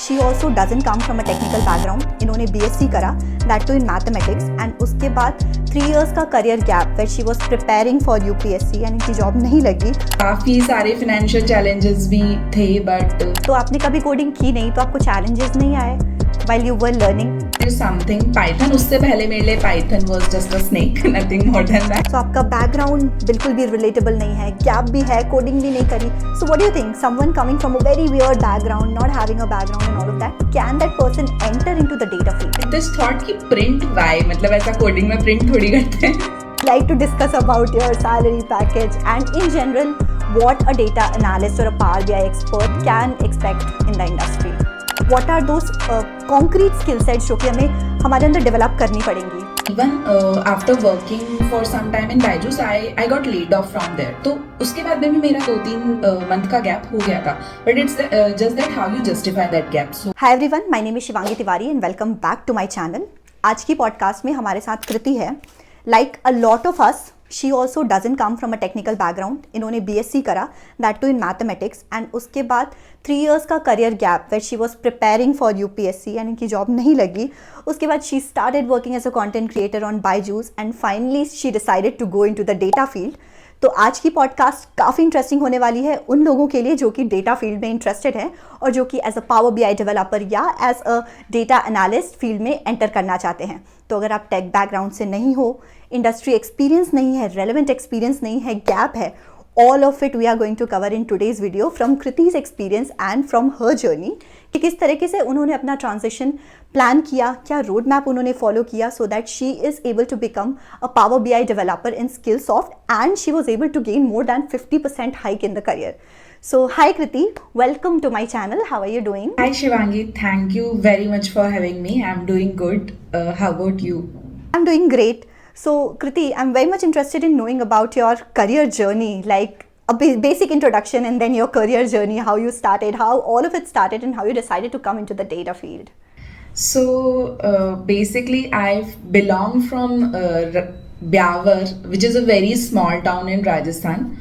She also doesn't come from a technical background. इन्होंने BSc करा, that too in mathematics, and उसके बाद 3 years का career gap where she was preparing for UPSC and इनकी job नहीं लगी. काफ़ी सारे फाइनेंशियल चैलेंजेस भी थे बट तो आपने कभी कोडिंग की नहीं, तो आपको चैलेंजेस नहीं आए while you were learning? Something Python, उससे पहले मेरे लिए Python was just a snake, nothing more than that. तो आपका बैकग्राउंड बिल्कुल भी रिलेटेबल नहीं है, गैप भी है, कोडिंग भी नहीं करी. So what do you think someone coming from a very weird background, not having a background and all of that, can that person enter into the data field? This thought कि print why, मतलब ऐसा coding में print थोड़ी करते हैं. Like to discuss about your salary package and in general what a data analyst or a Power BI expert can expect in the industry. What are those concrete skill sets जो कि हमें हमारे अंदर develop करनी पड़ेंगी? Even after working for some time in Byju's, I got laid off from there. तो उसके बाद में भी मेरा 2-3 month का गैप हो गया था. But it's just that how you justify that gap. So Hi everyone, my name is Shivangi Tiwari and welcome back to my channel. आज की पॉडकास्ट में हमारे साथ कृति है. Like a lot of us, she also doesn't come from a technical background. इन्होंने BSc करा, that too in mathematics, and उसके बाद 3 years का career gap where she was preparing for UPSC and इनकी जॉब नहीं लगी. उसके बाद she started working as a content creator on Byju's and finally she decided to go into the data field. तो आज की पॉडकास्ट काफ़ी इंटरेस्टिंग होने वाली है उन लोगों के लिए जो कि डेटा फील्ड में इंटरेस्टेड हैं और जो कि as a power BI developer या as a data analyst field में एंटर करना चाहते हैं. तो अगर आप टेक बैकग्राउंड से नहीं हो, इंडस्ट्री एक्सपीरियंस नहीं है, रेलेवेंट एक्सपीरियंस नहीं है, गैप है, all of it we are going to cover in today's video from Kriti's experience and from her journey कि किस तरीके से उन्होंने अपना ट्रांजिशन प्लान किया, क्या रोड मैप उन्होंने फॉलो किया so that she is able to become a Power BI developer in Skillsoft and she was able to gain more than 50% hike in the career. So hi Kriti, welcome to my channel. How are you doing? Hi Shivangi, thank you very much for having me. I'm doing good. How about you? I'm doing great. So Kriti, I'm very much interested in knowing about your career journey, like a basic introduction and then your career journey, how you started, how all of it started and how you decided to come into the data field. So basically I belong from Byawar, which is a very small town in Rajasthan.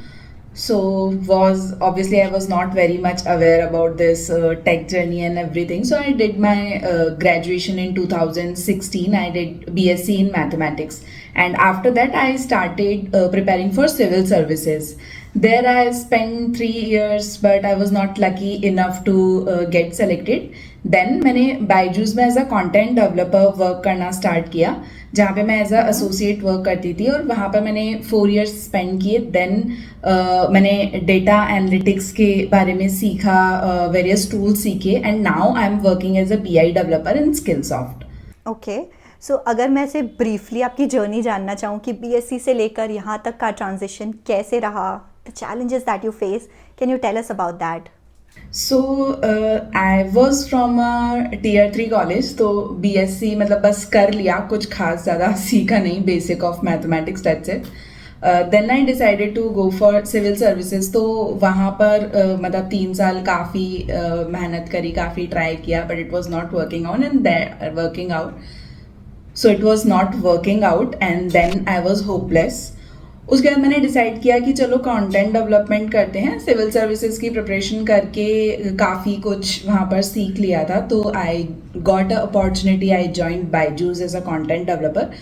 So I was not very much aware about this tech journey and everything. So I did my graduation in 2016. I did BSc in mathematics, and after that I started preparing for civil services. There I spent 3 years, but I was not lucky enough to get selected. Then मैंने Byju's में as a content developer work करना start किया, जहाँ पे मैं as a associate work करती थी और वहाँ पर मैंने 4 years स्पेंड किए. देन मैंने डेटा एनालिटिक्स के बारे में सीखा, वेरियस टूल्स सीखे, and now I am working as a BI developer in Skillsoft. Okay, so अगर मैं से ब्रीफली आपकी जर्नी जानना चाहूँ कि BSc से लेकर यहाँ तक का ट्रांजिशन कैसे रहा, the challenges that you face, can you tell us about that? So I was from a tier 3 college, तो BSc मतलब बस कर लिया, कुछ खास ज़्यादा सीखा नहीं, basic of mathematics, that's it. Then I decided to go for civil services. तो वहाँ पर मतलब 3 साल काफ़ी मेहनत करी, काफ़ी ट्राई किया, but it was not working out and working out. So it was not working out and then I was hopeless. उसके बाद मैंने डिसाइड किया कि चलो कंटेंट डेवलपमेंट करते हैं. सिविल सर्विसेज की प्रिपरेशन करके काफ़ी कुछ वहाँ पर सीख लिया था, तो I got a opportunity. I joined Byju's as a content developer.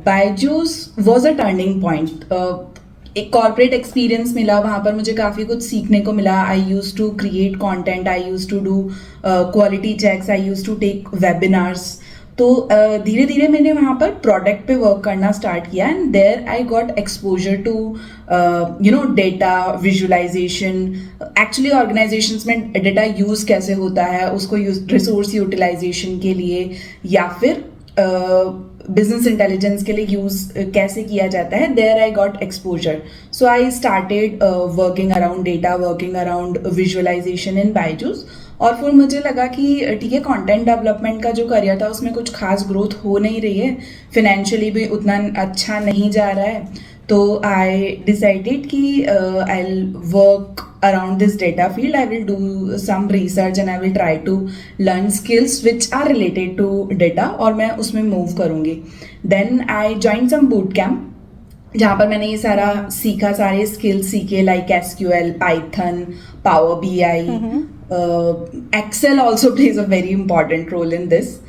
Byju's was a turning point. एक कॉर्पोरेट एक्सपीरियंस मिला वहाँ पर, मुझे काफ़ी कुछ सीखने को मिला. I use to create content, I use to do quality checks, I use to take webinars. तो धीरे धीरे मैंने वहाँ पर प्रोडक्ट पे वर्क करना स्टार्ट किया and there I got exposure to data visualisation. Actually organisations में डेटा यूज़ कैसे होता है, उसको रिसोर्स यूटिलाइजेशन के लिए या फिर बिजनेस इंटेलिजेंस के लिए यूज़ कैसे किया जाता है. There I got exposure. So I started working around data, working around visualisation in Byju's. और फिर मुझे लगा कि ठीक है, कंटेंट डेवलपमेंट का जो करियर था उसमें कुछ खास ग्रोथ हो नहीं रही है, फिनेंशियली भी उतना अच्छा नहीं जा रहा है. तो आई डिसाइडेड कि I will work around this data field. I will do some research and I will try to learn skills which are related to data और मैं उसमें move करूँगी. Then I joined some boot camp. जहाँ पर मैंने ये सारा सीखा, सारे स्किल्स सीखे like SQL, Python, Power BI, Excel also plays a very important role in this.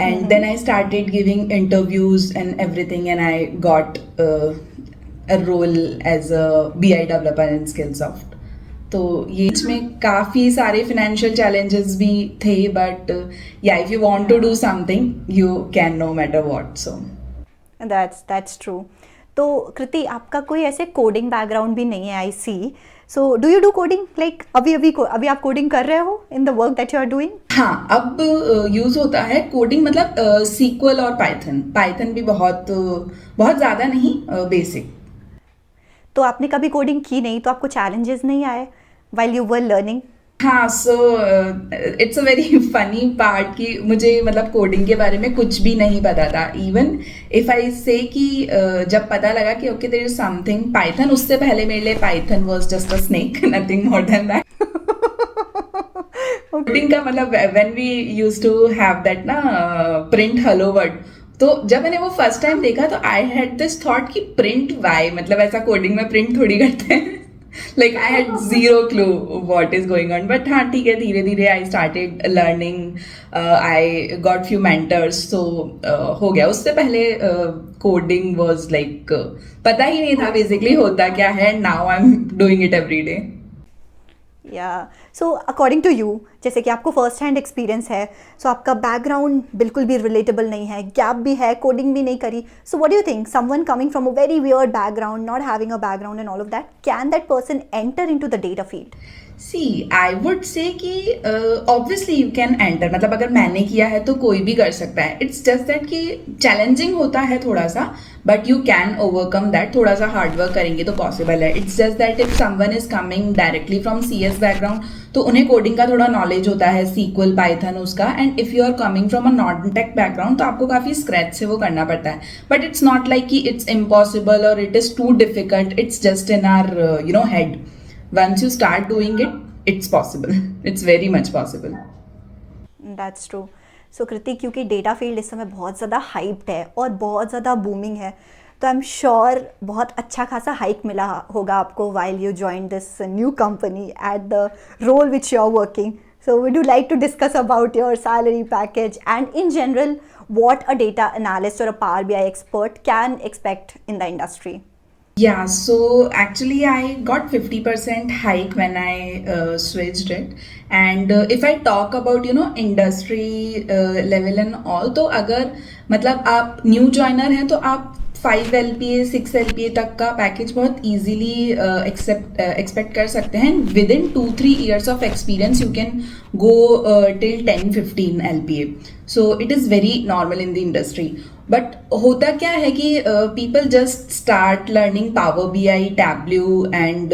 And then I started giving interviews and everything, and I got a role as a BI developer in Skillsoft. तो ये इसमें काफ़ी सारे financial challenges भी थे, but yeah, if you want to do something, you can no matter what. So That's true. तो कृति, आपका कोई ऐसे कोडिंग बैकग्राउंड भी नहीं है, I see. So do you do coding, like अभी आप कोडिंग कर रहे हो in the work that you are doing? हाँ, अब यूज होता है कोडिंग, मतलब सीक्वल और पाइथन भी बहुत बहुत ज़्यादा नहीं, बेसिक. तो आपने कभी कोडिंग की नहीं, तो आपको चैलेंजेस नहीं आए व्हाइल यू वर लर्निंग? हाँ, so it's a very funny part कि मुझे मतलब कोडिंग के बारे में कुछ भी नहीं पता था. इवन इफ आई से कि जब पता लगा कि okay there is something Python, उससे पहले मेरे लिए Python was just a snake, nothing more than that. Coding का मतलब when we used to have that ना प्रिंट हेलो वर्ड, तो जब मैंने वो फर्स्ट टाइम देखा तो आई हैड दिस थॉट कि प्रिंट वाई, मतलब ऐसा कोडिंग में प्रिंट थोड़ी करते हैं. Like I had zero clue what is going on, but हाँ ठीक है, धीरे धीरे I started learning, I got few mentors, so हो गया. उससे पहले coding was like पता ही नहीं था basically होता क्या है. Now I'm doing it every day. या सो अकॉर्डिंग टू यू, जैसे कि आपको फर्स्ट हैंड एक्सपीरियंस है, सो आपका बैकग्राउंड बिल्कुल भी रिलेटेबल नहीं है, गैप भी है, कोडिंग भी नहीं करी. So what do you think someone coming from a very weird background, not having a background and all of that, can that person enter into the data field? See I would say कि obviously you can enter, मतलब अगर मैंने किया है तो कोई भी कर सकता है. इट्स जस्ट दैट कि चैलेंजिंग होता है थोड़ा सा, but you can overcome that. थोड़ा सा हार्ड वर्क करेंगे तो पॉसिबल है. It's just that if someone is coming directly from CS background, तो उन्हें कोडिंग का थोड़ा नॉलेज होता है, सीक्वल, पाइथन उसका. And if you are coming from a non tech background, तो आपको काफ़ी स्क्रैच से वो करना पड़ता है. बट इट्स नॉट लाइक कि इट्स इम्पॉसिबल और it is too difficult. It's just in our head. Once you start doing it, it's possible. It's very much possible. That's true. सो कृति, क्योंकि डेटा फील्ड इस समय बहुत ज़्यादा हाइप्ड है और बहुत ज़्यादा बूमिंग है, तो आई एम श्योर बहुत अच्छा खासा हाइक मिला होगा आपको while you joined this new company at the role which you are working. So would you like to discuss about your salary package and in general what a data analyst or a Power BI expert can expect in the industry? Yeah, so actually I got 50% hike when I switched it. And if I talk about industry level and all, तो अगर मतलब आप new joiner हैं तो आप 5 LPA 6 LPA तक का package बहुत easily एक्सपेक्ट कर सकते हैं. Within 2-3 years of experience you can go till 10-15 LPA. So it is very normal in the industry. But होता क्या है कि people just start learning Power BI, Tableau and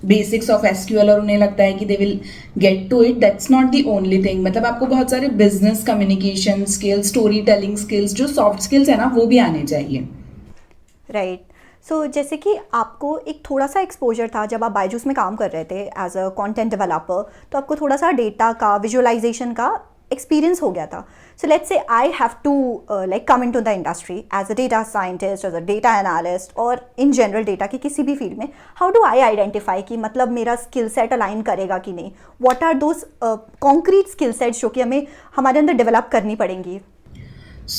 basics of SQL, और उन्हें लगता है कि they will get to it. That's not the only thing. मतलब आपको बहुत सारे business communication skills, storytelling skills, जो सॉफ्ट स्किल्स है ना, वो भी आने चाहिए. राइट. सो जैसे कि आपको एक थोड़ा सा एक्सपोजर था जब आप बायजूस में काम कर रहे थे एज अ कंटेंट डेवलपर, तो आपको थोड़ा सा डेटा का, विजुअलाइजेशन का एक्सपीरियंस हो गया था. So let's say I have to like come into the industry as a data scientist, as a data analyst, or in general data की किसी भी फील्ड में. How do I identify कि मतलब मेरा स्किल सेट अलाइन करेगा कि नहीं? What are those concrete skill sets जो कि हमें हमारे अंदर डेवलप करनी पड़ेंगी?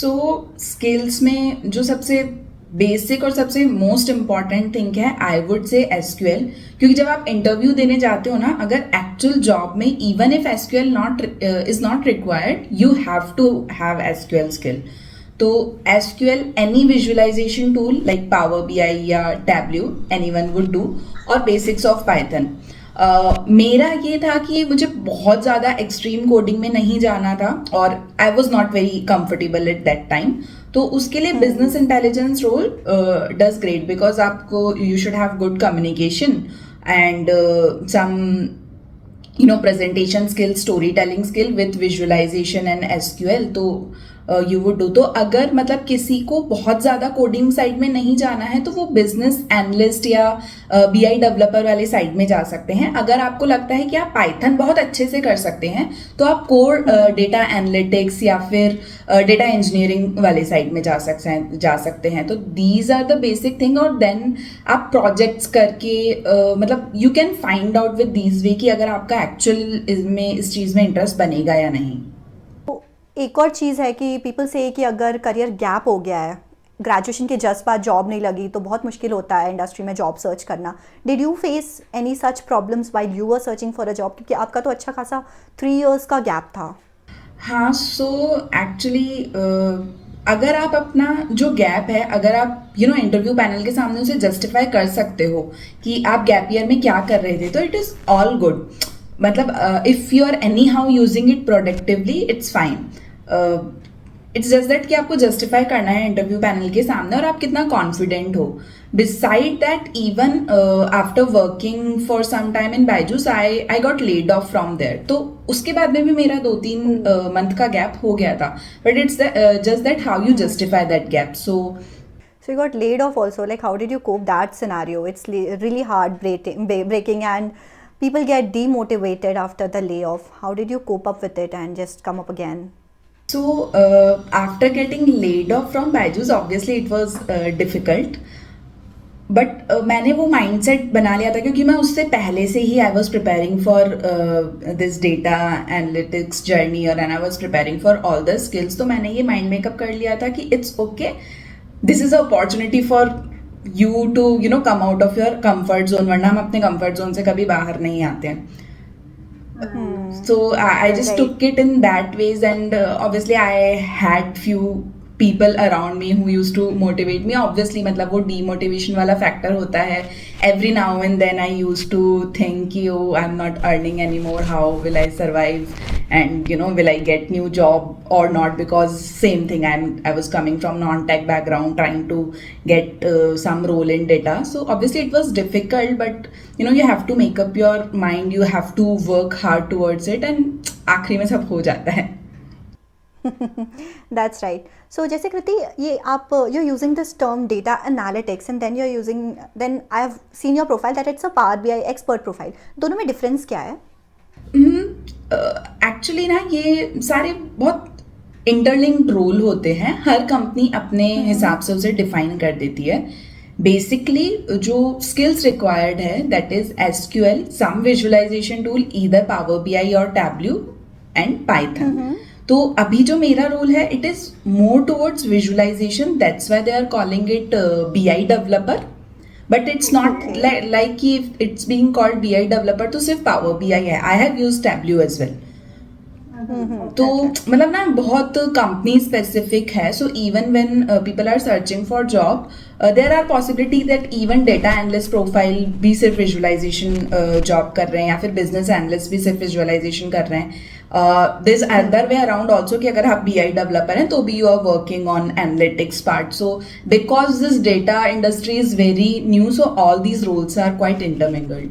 So skills में जो सबसे बेसिक और सबसे मोस्ट इम्पॉर्टेंट थिंग है, आई वुड से SQL. क्योंकि जब आप इंटरव्यू देने जाते हो ना, अगर एक्चुअल जॉब में even if SQL is not required, you have to have SQL skill. तो SQL, any visualisation tool like Power BI या टैब्ल्यू, एनीवन वुड डू, और बेसिक्स ऑफ पाइथन. मेरा ये था कि मुझे बहुत ज़्यादा एक्सट्रीम कोडिंग में नहीं जाना था, और I was not very comfortable at that time. तो उसके लिए business intelligence role does great, because आपको you should have good communication and some presentation skill, story telling skill with visualization and SQL. तो यू वुड डू. तो अगर मतलब किसी को बहुत ज़्यादा कोडिंग साइड में नहीं जाना है तो वो बिजनेस एनालिस्ट या BI डेवलपर वाले साइड में जा सकते हैं. अगर आपको लगता है कि आप पाइथन बहुत अच्छे से कर सकते हैं तो आप कोर डेटा एनालिटिक्स या फिर डेटा इंजीनियरिंग वाले साइड में जा सकते हैं. तो these are the basic thing. और देन आप प्रोजेक्ट्स करके मतलब you can find out with these way कि अगर आपका एक्चुअल में इस चीज़ में इंटरेस्ट बनेगा या नहीं. तो एक और चीज़ है कि पीपल से कि अगर करियर गैप हो गया है, ग्रेजुएशन के जस्ट बाद जॉब नहीं लगी तो बहुत मुश्किल होता है इंडस्ट्री में जॉब सर्च करना. Did you face any such problems while you were searching for a job, क्योंकि आपका तो अच्छा खासा 3 इयर्स का गैप था. हाँ, सो एक्चुअली अगर आप अपना जो गैप है, अगर आप इंटरव्यू पैनल के सामने उसे जस्टिफाई कर सकते हो कि आप गैप ईयर में क्या कर रहे थे, तो इट इज़ ऑल गुड. मतलब if you are anyhow using it productively, it's fine. It's just that कि आपको जस्टिफाई करना है इंटरव्यू पैनल के सामने और आप कितना कॉन्फिडेंट हो. Beside that, even after working for some time in Byju's, I got laid off from there. तो उसके बाद में भी मेरा 2-3 मंथ का गैप हो गया था. But it's just that how you justify that gap. So you got laid off also. Like, how did you cope that scenario? It's really hard breaking, and people get demotivated after the layoff. How did you cope up with it and just come up again? So after getting laid off from Byju's, obviously it was difficult. But मैंने वो mindset बना लिया था क्योंकि मैं उससे पहले से ही I was preparing for this data analytics journey और and I was preparing for all the skills. तो मैंने ये माइंड मेकअप कर लिया था कि it's okay, this is a opportunity for you to come out of your comfort zone. वरना हम अपने कंफर्ट जोन से कभी बाहर नहीं आते हैं. So I just took it in that ways, and obviously I had few people around me who used to motivate me. Obviously मतलब वो demotivation वाला factor होता है. Every now and then I used to think कि oh, I'm not earning anymore, how will I survive, and will I get new job or not, because same thing, I was coming from non-tech background trying to get some role in data. So obviously it was difficult, but you have to make up your mind, you have to work hard towards it, and आखिरी में सब हो जाता है. That's right. So जैसे कृति, ये आप you're using this term data analytics and then I have seen your profile that it's a Power BI expert profile. दोनों में difference क्या है? एक्चुअली ना ये सारे बहुत इंटरलिंक्ड रोल होते हैं. हर कंपनी अपने हिसाब से उसे डिफाइन कर देती है. बेसिकली जो स्किल्स रिक्वायर्ड है that is SQL, some visualization tool, either power BI और Tableau एंड पाइथन. तो अभी जो मेरा रोल है it is more towards visualization, that's why they are calling it BI developer. But it's not like कि it's being called BI developer तो सिर्फ power BI है. I have used Tableau as well. तो मतलब ना बहुत company specific है. So even when people are searching for job, there are possibility that even data analyst profile भी सिर्फ विजुअलाइजेशन जॉब कर रहे हैं, या फिर बिजनेस एनालिस्ट भी सिर्फ विजुअलाइजेशन कर रहे हैं. This other way around also कि अगर आप BI डेवलपर हैं तो भी you are working on analytics part. So because this data industry is very new, so all these roles are quite intermingled.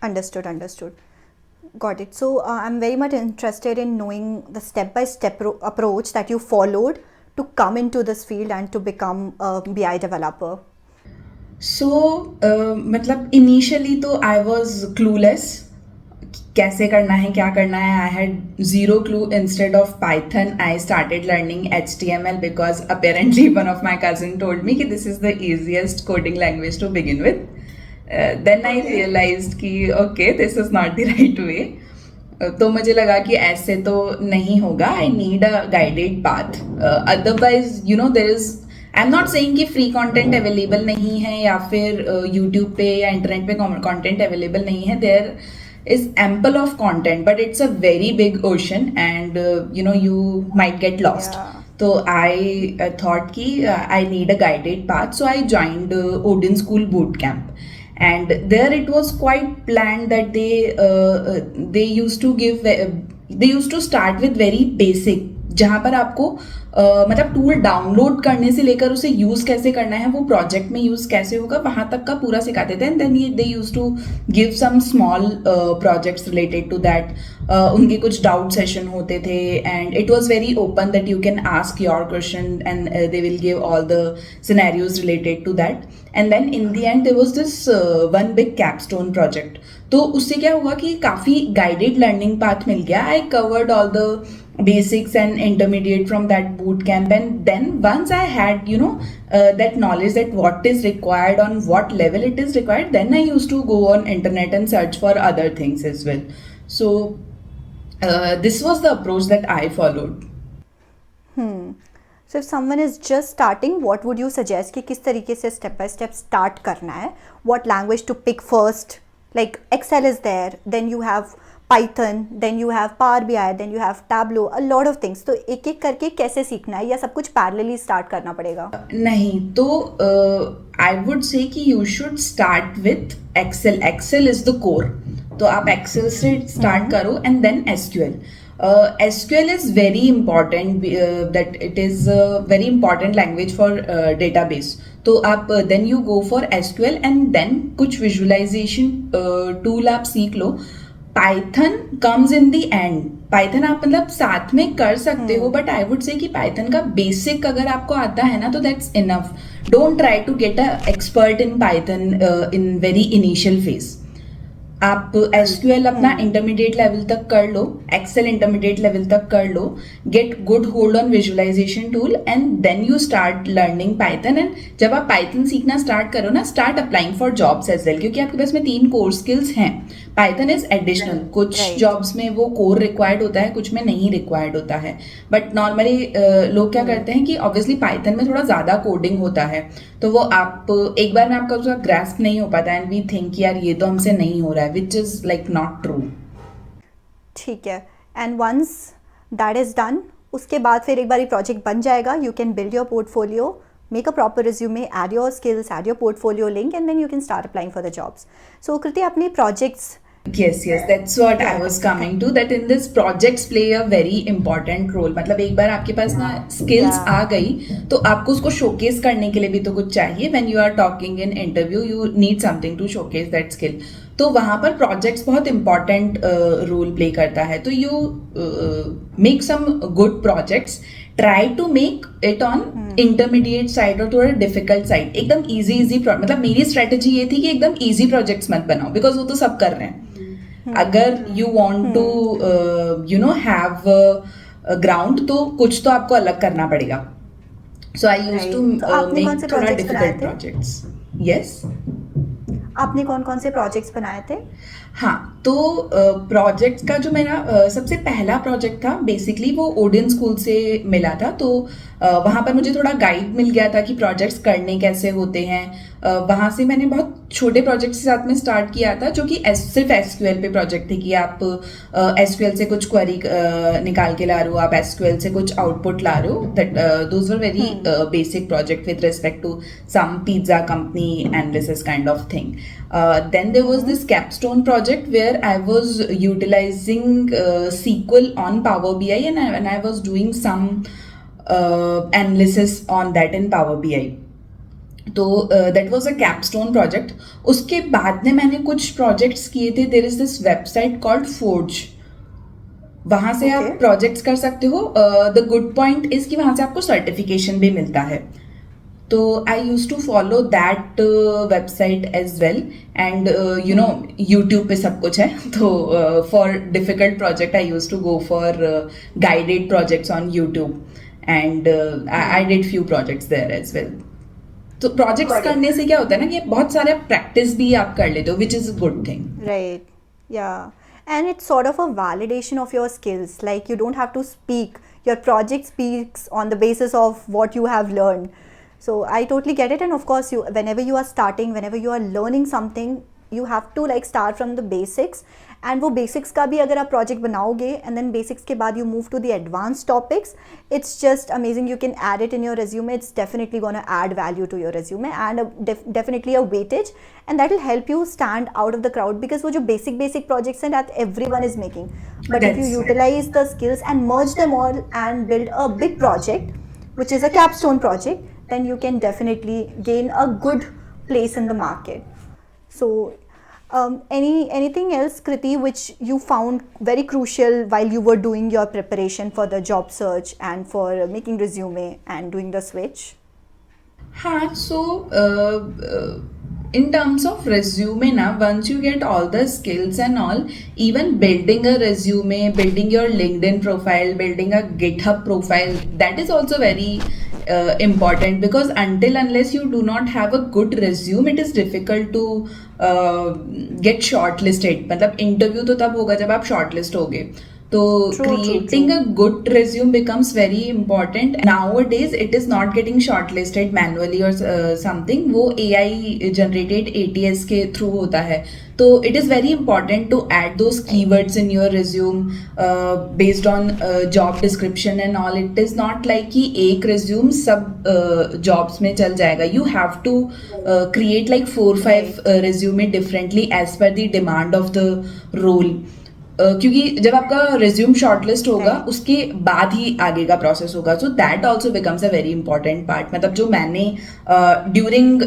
Understood. Got it. So I'm very much interested in knowing the step-by-step approach that you followed to come into this field and to become a BI developer. So मतलब initially तो I was clueless, कैसे करना है, क्या करना है. I had zero clue. Instead of Python, I started learning HTML because apparently one of my cousin told me कि this is the easiest coding language to begin with. Then I realized कि okay, this is not the right way. तो मुझे लगा कि ऐसे तो नहीं होगा. I need a guided path. Otherwise, there is, I'm not saying कि free content available नहीं है या फिर YouTube पे या internet पे content available नहीं है. There is ample of content, but it's a very big ocean, and you might get lost. Yeah. So I thought कि I need a guided path. So I joined Odin School Boot Camp. And there it was quite planned that they used to start with very basic, जहाँ पर आपको मतलब tool download करने से लेकर उसे use कैसे करना है, वो प्रोजेक्ट में यूज़ कैसे होगा, वहाँ तक का पूरा सिखाते थे. And then they used to give some small projects related to that. उनके कुछ डाउट सेशन होते थे and it was very open that you can ask your question and they will give all the scenarios related to that and then in the end there was this one big capstone project. तो उससे क्या हुआ कि काफ़ी guided learning path मिल गया. I covered all the basics and intermediate from that boot camp, and then once I had that knowledge that what is required on what level it is required, then I used to go on internet and search for other things as well. So this was the approach that I followed. So if someone is just starting, what would you suggest कि किस तरीके से step by step start करना है? What language to pick first? Like Excel is there, then you have Python, then you have Power BI, then you have Tableau, a lot of things. तो एक एक करके कैसे सीखना है या सब कुछ पैरेलली स्टार्ट करना पड़ेगा? नहीं, तो आई वुड से कि you should start with Excel. Excel is the core. तो आप एक्सेल से स्टार्ट करो and then SQL. SQL is very important, that it is a very important language for database. तो आप then you go for SQL and then कुछ visualization tool आप सीख लो. Python comes in the end. Python आप मतलब साथ में कर सकते हो, बट आई वुड से कि पाइथन का बेसिक अगर आपको आता है ना तो that's enough. Don't try to get a expert in Python in very initial phase. आप SQL अपना इंटरमीडिएट लेवल तक कर लो, एक्सेल इंटरमीडिएट लेवल तक कर लो, get good hold on visualization tool and then you start learning Python. And जब आप पाइथन सीखना स्टार्ट करो ना, start applying for jobs as well, क्योंकि आपके पास में 3 कोर स्किल्स हैं. Python is additional. कुछ जॉब्स में वो कोर रिक्वायर्ड होता है, कुछ में नहीं रिक्वायर्ड होता है. बट नॉर्मली लोग क्या करते हैं कि ऑब्वियसली पाइथन में थोड़ा ज़्यादा कोडिंग होता है, तो वो आप एक बार में आपका उसका ग्रास्प नहीं हो पाता एंड वी थिंक यार ये तो हमसे नहीं हो रहा है, which is like not true. ठीक है. And once that is done, उसके बाद फिर एक बार ये प्रोजेक्ट बन जाएगा, you can build your portfolio, make a proper resume, add your skills, add your portfolio link, and then you can start applying for the jobs. So Kriti, अपने projects. Yes, that's what I was coming to, that in this projects play a very important role. मतलब एक बार आपके पास ना skills आ गई तो आपको उसको showcase करने के लिए भी तो कुछ चाहिए. When you are talking in interview, you need something to showcase that skill. तो वहाँ पर projects बहुत important role play करता है. तो you make some good projects. Try to make it on intermediate side और थोड़ा डिफिकल्ट साइड. एकदम इजी मतलब मेरी स्ट्रेटेजी ये थी कि एकदम इजी प्रोजेक्ट्स मत बनाओ, बिकॉज वो तो सब कर रहे हैं. अगर you want to have ground तो कुछ तो आपको अलग करना पड़ेगा. So I used to make थोड़ा डिफिकल्ट प्रोजेक्ट्स. यस, आपने कौन कौन से प्रोजेक्ट्स बनाए थे? हाँ, तो प्रोजेक्ट्स का जो मेरा सबसे पहला प्रोजेक्ट था बेसिकली वो ओडिन स्कूल से मिला था. तो वहाँ पर मुझे थोड़ा गाइड मिल गया था कि प्रोजेक्ट्स करने कैसे होते हैं. वहाँ से मैंने बहुत छोटे प्रोजेक्ट्स के साथ में स्टार्ट किया था, जो कि सिर्फ SQL पे प्रोजेक्ट थे कि आप SQL से कुछ क्वेरी निकाल के ला रहे हो, आप SQL से कुछ आउटपुट ला रहे हो. That those were very basic project with respect to some pizza company analysis kind of thing. Then there was this capstone project where I was utilizing SQL on Power BI and I was doing some analysis on that in Power BI. तो that was a capstone project. उसके बाद में मैंने कुछ projects किए थे. There is this website called Forge. वहाँ से आप projects कर सकते हो. The good point is कि वहाँ से आपको certification भी मिलता है. तो I used to follow that website as well, and YouTube पे सब कुछ है. तो for difficult project I used to go for guided projects on YouTube, and I did few projects there as well. तो projects करने से क्या होता है ना कि बहुत सारे practice भी आप कर लेते हो, which is a good thing. Right, yeah. And it's sort of a validation of your skills. Like you don't have to speak. Your project speaks on the basis of what you have learned. So I totally get it. And of course, whenever you are starting, whenever you are learning something, you have to like start from the basics. And वो basics का भी अगर आप project बनाओगे and then basics के बाद you move to the advanced topics, it's just amazing. You can add it in your resume. It's definitely going to add value to your resume and definitely a weightage, and that will help you stand out of the crowd, because वो जो basic projects हैं that everyone is making. But if you utilize the skills and merge them all and build a big project, which is a capstone project, then you can definitely gain a good place in the market. So Anything else, Kriti, which you found very crucial while you were doing your preparation for the job search and for making resume and doing the switch? हाँ, so in terms of resume ना, once you get all the skills and all, even building a resume, building your LinkedIn profile, building a GitHub profile, that is also very important, because until unless you do not have a good resume, it is difficult to get shortlisted. मतलब interview तो तब होगा जब आप shortlist होगे. तो creating a good resume becomes very important. Nowadays it is not getting shortlisted manually or something. वो AI generated ATS के through होता है. तो it is very important to add those keywords in your resume based on job description and all. It is not like कि एक resume सब jobs में चल जाएगा. You have to create like 4-5 resume differently as per the demand of the role. क्योंकि जब आपका resume shortlist होगा उसके बाद ही आगे का प्रोसेस होगा. So that also becomes a very important part. मतलब जो मैंने ड्यूरिंग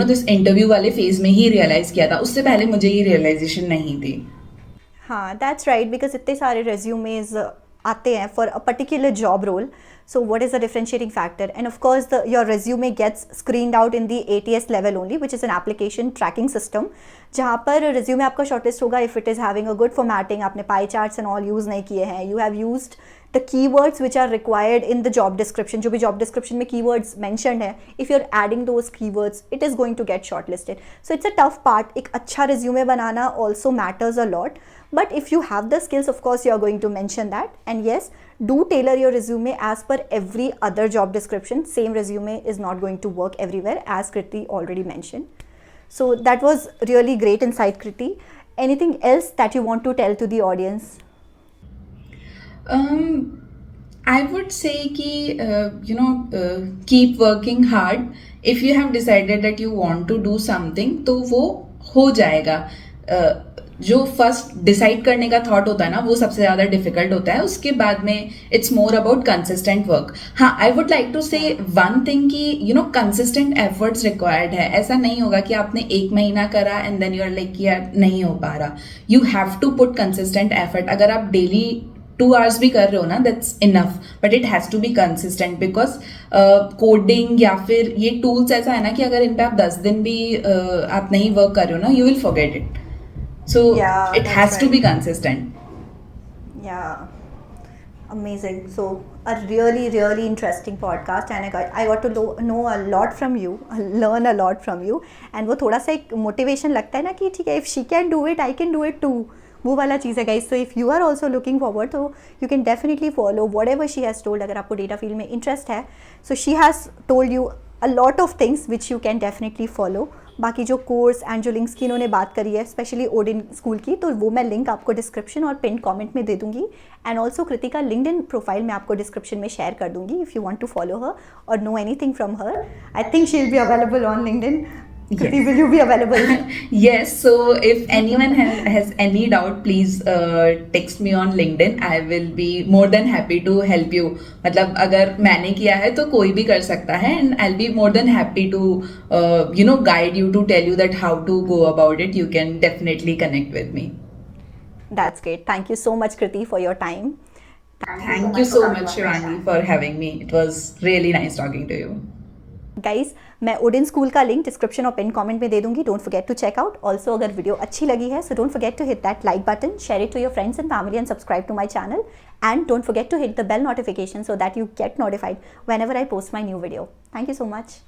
दिस इंटरव्यू वाले फेज में ही रियलाइज किया था, उससे पहले मुझे ये रियलाइजेशन नहीं थी. हाँ, दैट्स राइट, बिकॉज इतने सारे रेज्यूमेज आते हैं for a particular job role. So what is the differentiating factor? And of course your resume gets screened out in the ATS level only, which is an application tracking system, जहाँ पर resume आपका shortlist होगा if it is having a good formatting, आपने pie charts and all use नहीं किए हैं, you have used the keywords which are required in the job description, जो भी job description में keywords mentioned है, if you're adding those keywords, it is going to get shortlisted. So it's a tough part. एक अच्छा resume banana also matters a lot, but if you have the skills, of course you are going to mention that. And yes, do tailor your resume as per every other job description. Same resume is not going to work everywhere, as Kriti already mentioned. So that was really great insight, Kriti. Anything else that you want to tell to the audience? I would say कि keep working hard. If you have decided that you want to do something, तो वो हो जाएगा. जो first decide करने का thought होता है ना, वो सबसे ज़्यादा डिफिकल्ट होता है. उसके बाद में it's more about consistent work. हाँ, I would like to say one thing कि कंसिस्टेंट एफर्ट्स रिक्वायर्ड है. ऐसा नहीं होगा कि आपने 1 महीना करा and then you are like यार नहीं हो पा रहा. You have to put consistent effort. अगर आप डेली 2 hours भी कर रहे हो ना, that's enough, but it has to be consistent. Because coding या फिर ये टूल्स ऐसा है ना कि अगर इन पर आप 10 दिन भी आप नहीं वर्क कर रहे हो ना, you will forget it. So yeah, it has to be consistent. Yeah, amazing. So a really, really interesting podcast, and I got to know a lot from you, learn a lot from you, and वो थोड़ा सा एक motivation लगता है ना कि ठीक है, if she can do it, I can do it too. वो वाला चीज़ है guys. So if you are also looking forward, so you can definitely follow whatever she has told. अगर आपको data field में interest है, so she has told you a lot of things which you can definitely follow. बाकी जो course and जो links की इन्होंने बात करी है, स्पेशली ओडिन स्कूल की, तो वो मैं लिंक आपको डिस्क्रिप्शन और पिन कमेंट में दे दूंगी. एंड ऑल्सो कृति का लिंक्डइन प्रोफाइल मैं आपको डिस्क्रिप्शन में शेयर कर दूंगी if you want to follow her और know anything from her. I think she will be available on LinkedIn. Kriti, will you be available? Yes, so if anyone has any doubt, please text me on LinkedIn. I will be more than happy to help you. मतलब अगर मैंने किया है तो कोई भी कर सकता है, and I'll be more than happy to guide you, to tell you that how to go about it. You can definitely connect with me. That's great. Thank you so much, Kriti, for your time. Thank you so much, Shivangi, for having me. It was really nice talking to you. Guys, मैं Odin school का link description और pin comment में दे दूंगी. Don't forget to check out. Also अगर video अच्छी लगी है, so don't forget to hit that like button, share it to your friends and family and subscribe to my channel. And don't forget to hit the bell notification so that you get notified whenever I post my new video. Thank you so much.